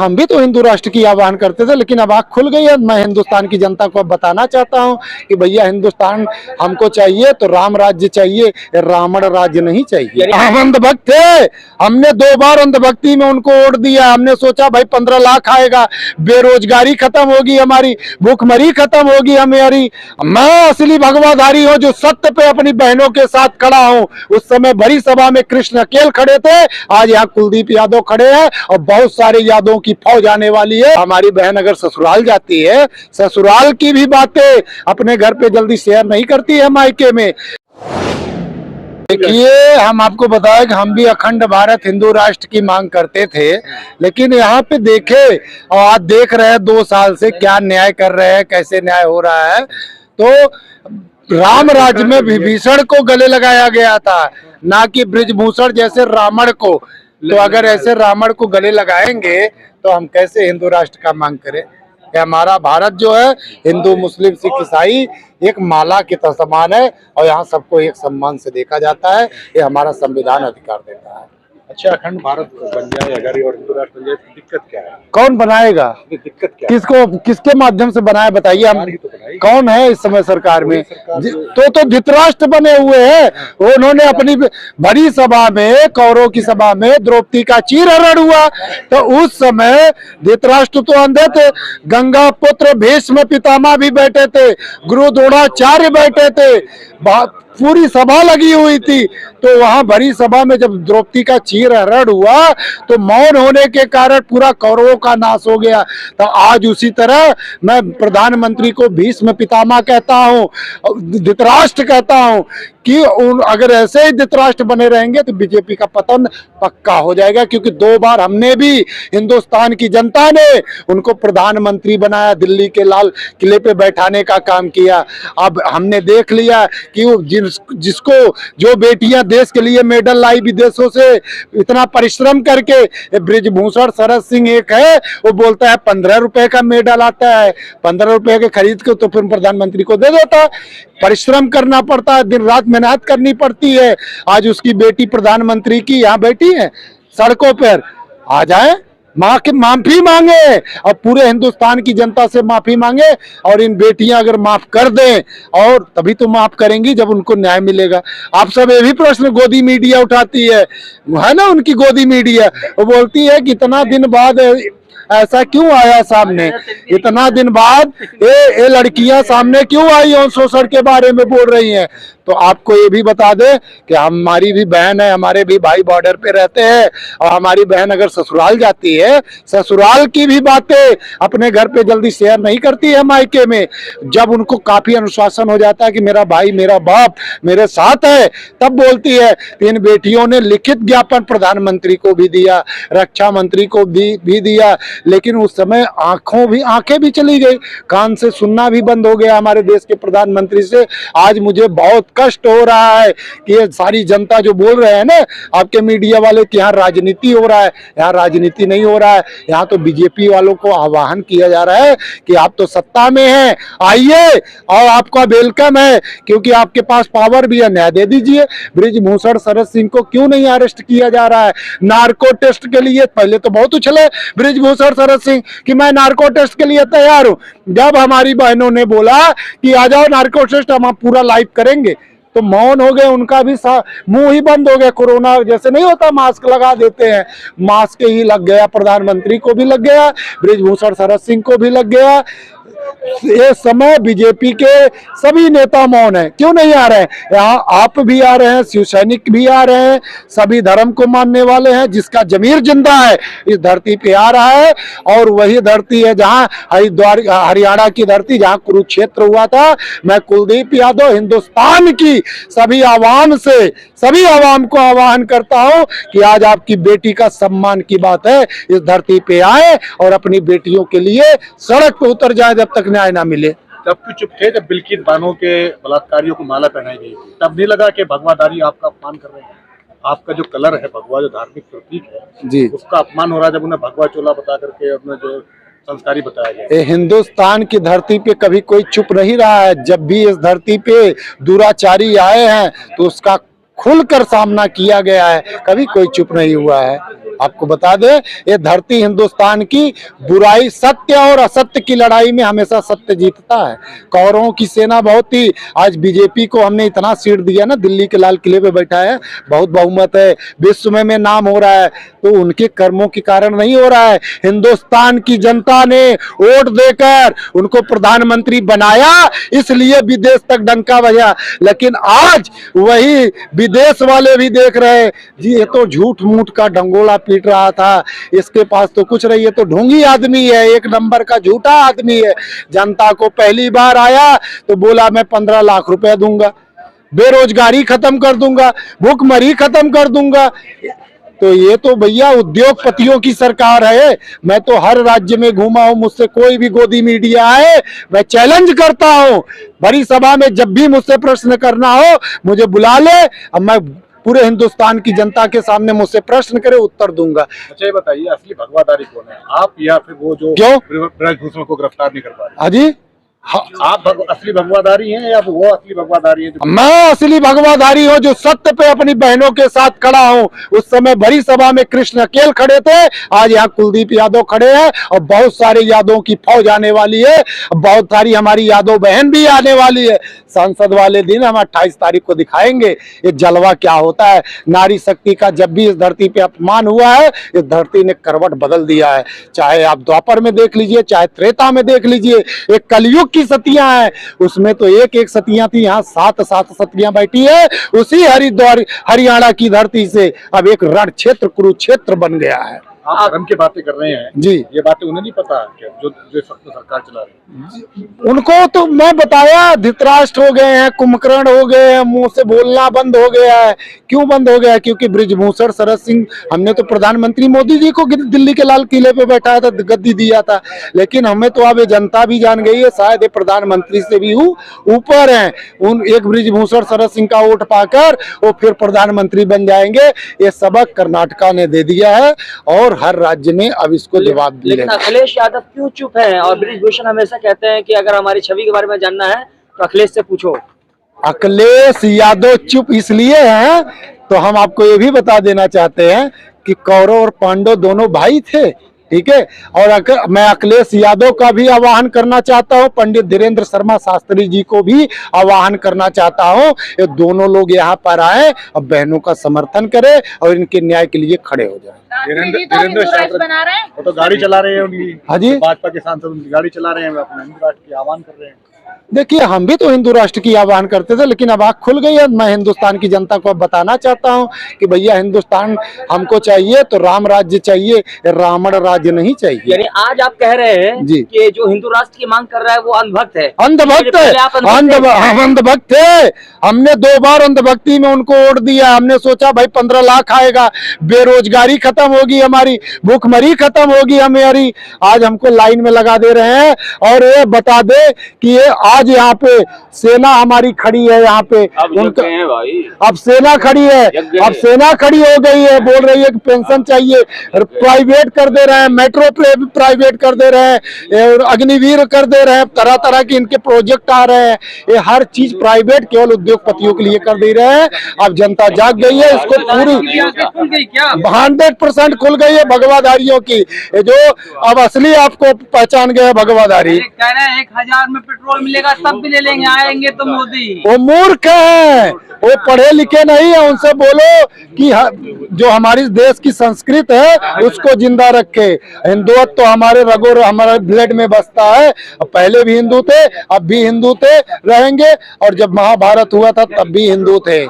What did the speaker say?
हम भी तो हिंदू राष्ट्र की आह्वान करते थे, लेकिन अब आँख खुल गई है। मैं हिंदुस्तान की जनता को अब बताना चाहता हूँ कि भैया हिंदुस्तान हमको चाहिए तो राम राज्य चाहिए, रावण राज्य नहीं चाहिए। हम अंधभक्त थे, हमने 2 बार अंधभक्ति में उनको वोट दिया। हमने सोचा भाई 15 लाख आएगा, बेरोजगारी खत्म होगी, हमारी भूखमरी खत्म होगी हमारी। मैं असली भगवाधारी हूँ जो सत्य पे अपनी बहनों के साथ खड़ा हूँ। उस समय भरी सभा में कृष्ण अकेल खड़े थे, आज यहाँ कुलदीप यादव खड़े हैं और बहुत सारे यादवों की फौज आने वाली है। हमारी बहन अगर ससुराल जाती है, ससुराल की भी बातें अपने घर पे जल्दी शेयर नहीं करती है मायके में। देखिए, हम आपको बताएं कि हम भी अखंड भारत हिंदू राष्ट्र की मांग करते थे, लेकिन यहाँ पे देखे और आज देख रहे हैं 2 साल से क्या न्याय कर रहे हैं, कैसे न्याय हो रहा है। तो राम राज्य में विभीषण को गले लगाया गया था, ना कि ब्रिजभूषण जैसे रावण को। तो अगर ऐसे रावण को गले लगाएंगे तो हम कैसे हिंदू राष्ट्र का मांग करें। हमारा भारत जो है हिंदू मुस्लिम सिख ईसाई एक माला के समान है और यहाँ सबको एक सम्मान से देखा जाता है। ये हमारा संविधान अधिकार देता है। अच्छा, अखंड भारत बन जाए अगर और हिंदू राष्ट्र बन जाए तो दिक्कत क्या है? कौन बनाएगा? दिक्कत क्या किसको, किसके माध्यम से बनाए बताइए। हम कौन है इस समय सरकार में? तो धृतराष्ट्र बने हुए हैं। उन्होंने अपनी बड़ी सभा में, कौरवों की सभा में द्रौपदी का चीरहरण हुआ तो उस समय धृतराष्ट्र तो अंधे थे। गंगा पुत्र भीष्म पितामह भी बैठे थे, गुरु द्रोणाचार्य बैठे थे, पूरी सभा लगी हुई थी। तो वहां बड़ी सभा में जब द्रौपदी का चीरहरण हुआ तो मौन होने के कारण पूरा कौरवों का नाश हो गया। तो आज उसी तरह मैं प्रधानमंत्री को भीष्म पितामह कहता हूं, धृतराष्ट्र कहता हूं कि अगर ऐसे ही धृतराष्ट्र बने रहेंगे तो बीजेपी का पतन पक्का हो जाएगा। क्योंकि 2 बार हमने भी, हिंदुस्तान की जनता ने उनको प्रधानमंत्री बनाया, दिल्ली के लाल किले पे बैठाने का काम किया। अब हमने देख लिया कि जिसको जो बेटियां देश के लिए मेडल लाई विदेशों से इतना परिश्रम करके, ब्रिजभूषण शरद सिंह एक है, वो बोलता है 15 रुपए का मेडल आता है, 15 रुपए के खरीद के तो फिर प्रधानमंत्री को दे देता। परिश्रम करना पड़ता है, दिन रात मेहनत करनी पड़ती है। आज उसकी बेटी प्रधानमंत्री की यहाँ बैठी है सड़कों पर, आ जाए माफी मांगे और पूरे हिंदुस्तान की जनता से माफी मांगे। और इन बेटियां अगर माफ कर दें, और तभी तो माफ करेंगी जब उनको न्याय मिलेगा। आप सब ये भी प्रश्न गोदी मीडिया उठाती है ना, उनकी गोदी मीडिया, वो बोलती है कि इतना दिन बाद ऐसा क्यों आया सामने, इतना दिन बाद ये लड़कियां सामने क्यों आई और शोषण के बारे में बोल रही हैं। तो आपको ये भी बता दें कि हमारी भी बहन है, हमारे भी भाई बॉर्डर पे रहते हैं और हमारी बहन अगर ससुराल जाती है, ससुराल की भी बातें अपने घर पे जल्दी शेयर नहीं करती है मायके में। जब उनको काफी अनुशासन हो जाता है कि मेरा भाई मेरा बाप मेरे साथ है, तब बोलती है। इन बेटियों ने लिखित ज्ञापन प्रधानमंत्री को भी दिया, रक्षा मंत्री को भी दिया, लेकिन उस समय आंखें भी चली गई, कान से सुनना भी बंद हो गया हमारे देश के प्रधानमंत्री से। आज मुझे बहुत कष्ट हो रहा है कि ये सारी जनता जो बोल रहे हैं ना आपके मीडिया वाले कि यहाँ राजनीति हो रहा है, यहाँ राजनीति नहीं हो रहा है। यहाँ तो बीजेपी वालों को आह्वान किया जा रहा है कि आप तो सत्ता में हैं, आइए और आपका वेलकम है, क्योंकि आपके पास पावर भी है, न्याय दे दीजिए। ब्रिजभूषण शरद सिंह को क्यों नहीं अरेस्ट किया जा रहा है? नार्को टेस्ट के लिए पहले तो बहुत उछले ब्रिजभूषण शरद सिंह कि मैं नार्को टेस्ट के लिए तैयार हूं। जब हमारी बहनों ने बोला कि आ जाओ नार्को टेस्ट हम पूरा लाइव करेंगे, तो मौन हो गए, उनका भी मुंह ही बंद हो गया। कोरोना जैसे नहीं होता मास्क लगा देते हैं, मास्क ही लग गया, प्रधानमंत्री को भी लग गया, ब्रिजभूषण शरद सिंह को भी लग गया। ये समय बीजेपी के सभी नेता मौन है, क्यों नहीं आ रहे हैं? यहाँ आप भी आ रहे हैं, शिव सैनिक भी आ रहे हैं, सभी धर्म को मानने वाले हैं, जिसका जमीर जिंदा है इस धरती पे आ रहा है। और वही धरती है जहाँ हरिद्वार, हरियाणा की धरती जहाँ कुरुक्षेत्र हुआ था। मैं कुलदीप यादव हिंदुस्तान की सभी आवाम से, सभी आवाम को आह्वान करता हूँ कि आज आपकी बेटी का सम्मान की बात है, इस धरती पे आए और अपनी बेटियों के लिए सड़क पे उतर जाए जब तक न्याय ना मिले। तब क्यों चुप थे जब बिल्किस बानो के बलात्कारियों को माला पहनाई गई थी? तब नहीं लगा कि भगवाधारी आपका अपमान कर रहे हैं? आपका जो कलर है भगवा, जो धार्मिक प्रतीक है जी, उसका अपमान हो रहा है जब उन्हें भगवा चोला बता करके अपने जो संस्कारी बताया गया। हिंदुस्तान की धरती पे कभी कोई चुप नहीं रहा है। जब भी इस धरती पे दुराचारी आए हैं तो उसका खुलकर सामना किया गया है, कभी कोई चुप नहीं हुआ है। आपको बता दें, ये धरती हिंदुस्तान की बुराई, सत्य और असत्य की लड़ाई में हमेशा सत्य जीतता है। कौरवों की सेना बहुत थी, आज बीजेपी को हमने इतना सीट दिया ना, दिल्ली के लाल किले पे बैठा है, बहुत बहुमत है, विश्व में नाम हो रहा है, तो उनके कर्मों के कारण नहीं हो रहा है। हिंदुस्तान की जनता ने वोट देकर उनको प्रधानमंत्री बनाया, इसलिए विदेश तक डंका बजा। लेकिन आज वही विदेश वाले भी देख रहे हैं जी, ये तो झूठ मूठ का डंगोला पीट रहा था, इसके पास तो कुछ नहीं, ये तो ढोंगी आदमी है, एक नंबर का झूठा आदमी है। जनता को पहली बार आया तो बोला मैं 15 लाख रुपए दूंगा, बेरोजगारी खत्म कर दूंगा, भूखमरी खत्म कर दूंगा। तो ये तो भैया उद्योगपतियों की सरकार है। मैं तो हर राज्य में घूमा हूं, मुझसे कोई भी गोदी मीडिया आए, मैं चैलेंज करता हूं, बड़ी सभा में जब भी मुझसे प्रश्न करना हो मुझे बुला ले, अब मैं पूरे हिंदुस्तान की जनता के सामने मुझसे प्रश्न करे, उत्तर दूंगा। अच्छा ये बताइए, असली भगवादारी कौन है, आप या फिर वो जो क्यों ब्रजभूषण को गिरफ्तार नहीं कर पा रहे? हाँ जी, आप असली भगवादारी हैं या वो असली भगवादारी है? मैं असली भगवाधारी हूँ, जो सत्य पे अपनी बहनों के साथ खड़ा हूँ। उस समय बड़ी सभा में कृष्ण अकेल खड़े थे, आज यहाँ कुलदीप यादव खड़े हैं, और बहुत सारे यादवों की फौज आने वाली है, बहुत सारी हमारी यादव बहन भी आने वाली है। संसद वाले दिन हम 28 तारीख को दिखाएंगे ये जलवा क्या होता है। नारी शक्ति का जब भी इस धरती पे अपमान हुआ है, इस धरती ने करवट बदल दिया है। चाहे आप द्वापर में देख लीजिए, चाहे त्रेता में देख लीजिए, एक कलयुग की सतियां हैं, उसमें तो एक एक सतियां थी, यहाँ 7 सतियां बैठी है। उसी हरिद्वार हरियाणा की धरती से अब एक रण क्षेत्र कुरुक्षेत्र बन गया है। आप धर्म की बातें कर रहे हैं जी, ये बातें उन्हें नहीं पता क्या जो सरकार चला रही है? उनको तो मैं बताया, धृतराष्ट्र हो गए हैं, कुंभकर्ण हो गए हैं, मुंह से बोलना बंद हो गया है। क्यों बंद हो गया है? क्योंकि बृजभूषण शरद सिंह, हमने तो प्रधानमंत्री मोदी जी को दिल्ली के लाल किले पे बैठाया था, गद्दी दिया था, लेकिन हमें तो अब ये जनता भी जान गई है, शायद ये प्रधानमंत्री से भी ऊपर है। उन एक बृजभूषण शरद सिंह का वोट पाकर वो फिर प्रधानमंत्री बन जाएंगे। ये सबक कर्नाटका ने दे दिया है और हर राज्य में अब इसको जवाब दिया। लेकिन अखिलेश यादव क्यों चुप है? और बृजभूषण हमेशा कहते हैं कि अगर हमारी छवि के बारे में जानना है तो अखिलेश से पूछो। अखिलेश यादव चुप इसलिए हैं, तो हम आपको ये भी बता देना चाहते हैं कि कौरव और पांडव दोनों भाई थे, ठीक है। और मैं अखिलेश यादव का भी आह्वान करना चाहता हूं, पंडित धीरेन्द्र शर्मा शास्त्री जी को भी आह्वान करना चाहता हूं, ये दोनों लोग यहाँ पर आए और बहनों का समर्थन करें और इनके न्याय के लिए खड़े हो जाएं। धीरेन्द्र शास्त्री बना रहे हैं, वो तो गाड़ी चला रहे हैं उनकी, हाँ जी, भाजपा के सांसद उनकी गाड़ी चला रहे हैं, अपने हिंदू राष्ट्र की आह्वान कर रहे हैं। देखिए, हम भी तो हिंदू राष्ट्र की आह्वान करते थे, लेकिन अब आँख खुल गई है। मैं हिंदुस्तान की जनता को अब बताना चाहता हूं कि भैया हिंदुस्तान हमको चाहिए तो राम राज्य चाहिए, रावण राज्य नहीं चाहिए। यानी आज आप कह रहे हैं जी कि जो हिंदू राष्ट्र की मांग कर रहा है वो अंधभक्त है। अंधभक्त है, हम अंधभक्त थे। हमने 2 बार अंधभक्ति में उनको वोट दिया। हमने सोचा भाई 15 लाख आएगा, बेरोजगारी खत्म होगी, हमारी भूखमरी खत्म होगी हमारी। आज हमको लाइन में लगा दे रहे हैं। और ये बता दे कि ये आज यहाँ पे सेना हमारी खड़ी है, यहाँ पे उनका अब सेना खड़ी है, अब सेना खड़ी हो गई है, बोल रही है कि पेंशन चाहिए, प्राइवेट कर दे रहे हैं, मेट्रो प्राइवेट कर दे रहे हैं, अग्निवीर कर दे रहे हैं, तरह तरह के इनके प्रोजेक्ट आ रहे हैं। ये हर चीज प्राइवेट केवल उद्योगपतियों के लिए कर दे रहे हैं। अब जनता जाग गई है, इसको पूरी 100% खुल गई है भगवाधारियों की, जो अब असली आपको पहचान गए भगवाधारी। कह रहे हैं 1000 में पेट्रोल मिलेगा तब भी ले लेंगे, आएंगे तो मोदी। वो मूर्ख है, वो पढ़े लिखे नहीं है। उनसे बोलो कि जो हमारी देश की संस्कृति है उसको जिंदा रखे। हिंदुत्व तो हमारे रगों हमारे ब्लड में बसता है। पहले भी हिंदू थे, अब भी हिंदू थे, रहेंगे, और जब महाभारत हुआ था तब भी हिंदू थे।